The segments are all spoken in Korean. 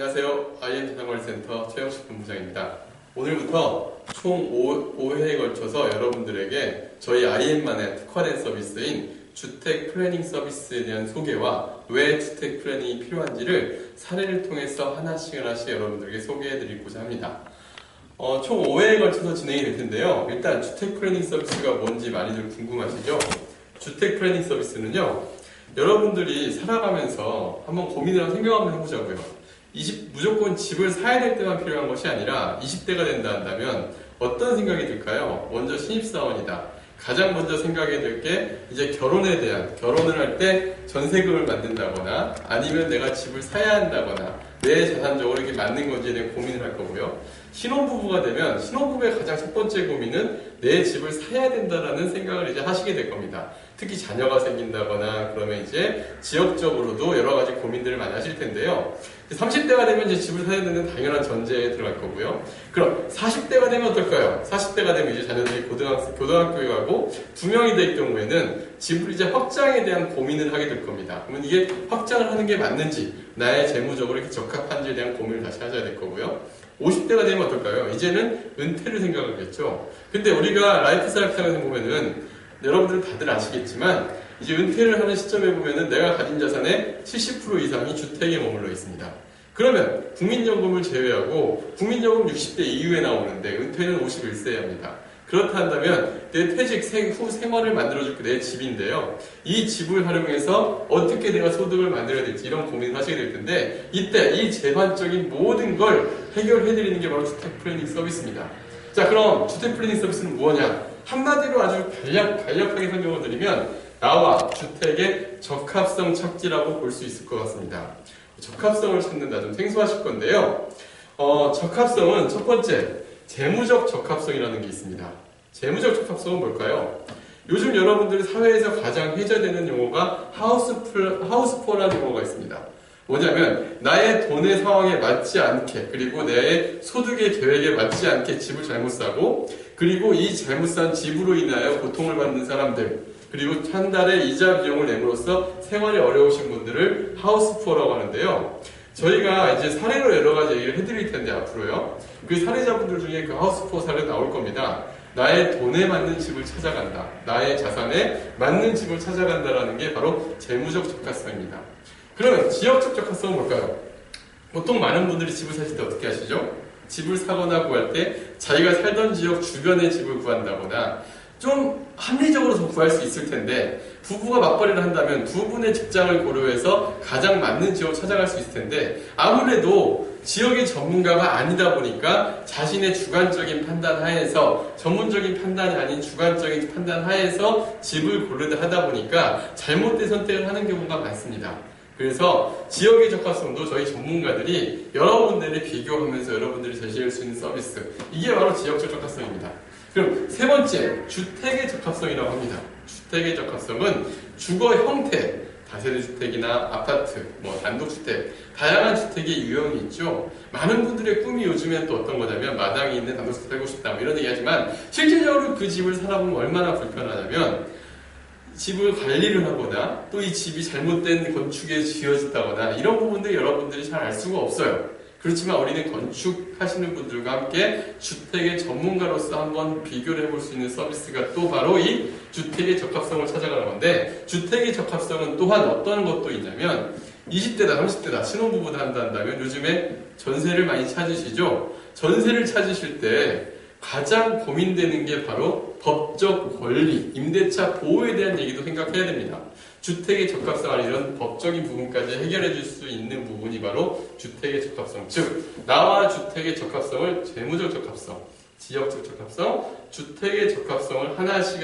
안녕하세요. IM자산관리센터 최영식 본부장입니다. 오늘부터 총 5회에 걸쳐서 여러분들에게 저희 IM만의 특화된 서비스인 주택 플래닝 서비스에 대한 소개와 왜 주택 플래닝이 필요한지를 사례를 통해서 하나씩 여러분들에게 소개해드리고자 합니다. 총 5회에 걸쳐서 진행이 될 텐데요. 일단 주택 플래닝 서비스가 뭔지 많이들 궁금하시죠? 주택 플래닝 서비스는요, 여러분들이 살아가면서 한번 고민을 하고 생각 한번 해보자고요. 무조건 집을 사야 될 때만 필요한 것이 아니라 20대가 된다 한다면 어떤 생각이 들까요? 먼저 신입사원이다. 가장 먼저 생각이 들 게 이제 결혼을 할 때 전세금을 만든다거나 아니면 내가 집을 사야 한다거나 내 자산적으로 이게 맞는 건지에 대한 고민을 할 거고요. 신혼부부가 되면 신혼부부의 가장 첫 번째 고민은 내 집을 사야 된다라는 생각을 이제 하시게 될 겁니다. 특히 자녀가 생긴다거나 그러면 이제 지역적으로도 여러 가지 고민들을 많이 하실 텐데요. 30대가 되면 이제 집을 사야 되는 당연한 전제에 들어갈 거고요. 그럼 40대가 되면 어떨까요? 40대가 되면 이제 자녀들이 고등학교에 가고 2명이 될 경우에는 집을 이제 확장에 대한 고민을 하게 될 겁니다. 그러면 이게 확장을 하는 게 맞는지, 나의 재무적으로 이렇게 적합한지에 대한 고민을 다시 하셔야 될 거고요. 50대가 되면 어떨까요? 이제는 은퇴를 생각하겠죠. 근데 우리가 라이프 사이클상에서 보면은 여러분들은 다들 아시겠지만 이제 은퇴를 하는 시점에 보면은 내가 가진 자산의 70% 이상이 주택에 머물러 있습니다. 그러면 국민연금을 제외하고 국민연금 60대 이후에 나오는데 은퇴는 51세에 합니다. 그렇다 한다면 내 퇴직 후 생활을 만들어줄 게 내 집인데요. 이 집을 활용해서 어떻게 내가 소득을 만들어야 될지 이런 고민을 하시게 될 텐데 이때 이 제반적인 모든 걸 해결해드리는 게 바로 주택 플래닝 서비스입니다. 자, 그럼 주택 플래닝 서비스는 뭐냐? 한마디로 아주 간략하게 설명을 드리면 나와 주택의 적합성 찾기라고 볼 수 있을 것 같습니다. 적합성을 찾는다 좀 생소하실 건데요. 적합성은 첫 번째 재무적 적합성이라는 게 있습니다. 재무적 적합성은 뭘까요? 요즘 여러분들 사회에서 가장 회자되는 용어가 하우스푸어라는 용어가 있습니다. 뭐냐면 나의 돈의 상황에 맞지 않게 그리고 내 소득의 계획에 맞지 않게 집을 잘못 사고 그리고 이 잘못 산 집으로 인하여 고통을 받는 사람들 그리고 한 달에 이자 비용을 내므로써 생활이 어려우신 분들을 하우스푸어라고 하는데요. 저희가 이제 사례로 여러 가지 얘기를 해드릴 텐데 앞으로요. 그 사례자분들 중에 그 하우스푸어 사례 나올 겁니다. 나의 돈에 맞는 집을 찾아간다. 나의 자산에 맞는 집을 찾아간다라는 게 바로 재무적 적합성입니다. 그러면 지역적 적합성은 뭘까요? 보통 많은 분들이 집을 사실 때 어떻게 하시죠? 집을 사거나 구할 때 자기가 살던 지역 주변에 집을 구한다거나 좀 합리적으로 좀 구할 수 있을 텐데 부부가 맞벌이를 한다면 두 분의 직장을 고려해서 가장 맞는 지역을 찾아갈 수 있을 텐데 아무래도 지역의 전문가가 아니다 보니까 자신의 주관적인 판단 하에서 전문적인 판단이 아닌 주관적인 판단 하에서 집을 고르다 하다 보니까 잘못된 선택을 하는 경우가 많습니다. 그래서 지역의 적합성도 저희 전문가들이 여러분들이 비교하면서 여러분들이 제시할 수 있는 서비스 이게 바로 지역적 적합성입니다. 그럼 세 번째, 주택의 적합성이라고 합니다. 주택의 적합성은 주거 형태, 다세대 주택이나 아파트, 단독주택, 다양한 주택의 유형이 있죠. 많은 분들의 꿈이 요즘엔 또 어떤 거냐면 마당이 있는 단독주택 살고 싶다 이런 얘기 하지만 실질적으로 그 집을 살아보면 얼마나 불편하냐면 집을 관리를 하거나 또 이 집이 잘못된 건축에 지어졌다거나 이런 부분들 여러분들이 잘 알 수가 없어요. 그렇지만 우리는 건축하시는 분들과 함께 주택의 전문가로서 한번 비교를 해볼 수 있는 서비스가 또 바로 이 주택의 적합성을 찾아가는 건데 주택의 적합성은 또한 어떤 것도 있냐면 20대다 30대다 신혼부부다 한다면 요즘에 전세를 많이 찾으시죠? 전세를 찾으실 때 가장 고민되는 게 바로 법적 권리, 임대차 보호에 대한 얘기도 생각해야 됩니다. 주택의 적합성 아니 이런 법적인 부분까지 해결해 줄 수 있는 부분이 바로 주택의 적합성. 즉, 나와 주택의 적합성을 재무적 적합성, 지역적 적합성, 주택의 적합성을 하나씩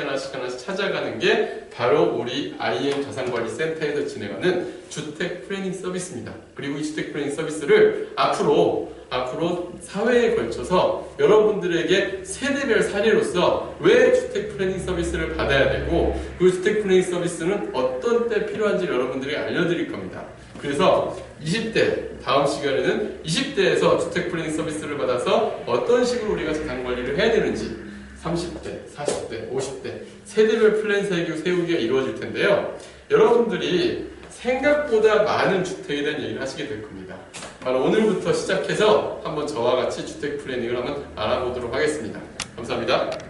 찾아가는 게 바로 우리 IM 자산관리센터에서 진행하는 주택 플래닝 서비스입니다. 그리고 이 주택 플래닝 서비스를 앞으로 사회에 걸쳐서 여러분들에게 세대별 사례로서 왜 주택 플래닝 서비스를 받아야 되고 그 주택 플래닝 서비스는 어떤 때 필요한지 여러분들에게 알려드릴 겁니다. 그래서 20대, 다음 시간에는 20대에서 주택 플래닝 서비스를 받아서 어떤 식으로 우리가 자산 관리를 해야 되는지 30대, 40대, 50대 세대별 플랜 세우기가 이루어질 텐데요. 여러분들이 생각보다 많은 주택에 대한 얘기를 하시게 될 겁니다. 바로 오늘부터 시작해서 한번 저와 같이 주택 플래닝을 한번 알아보도록 하겠습니다. 감사합니다.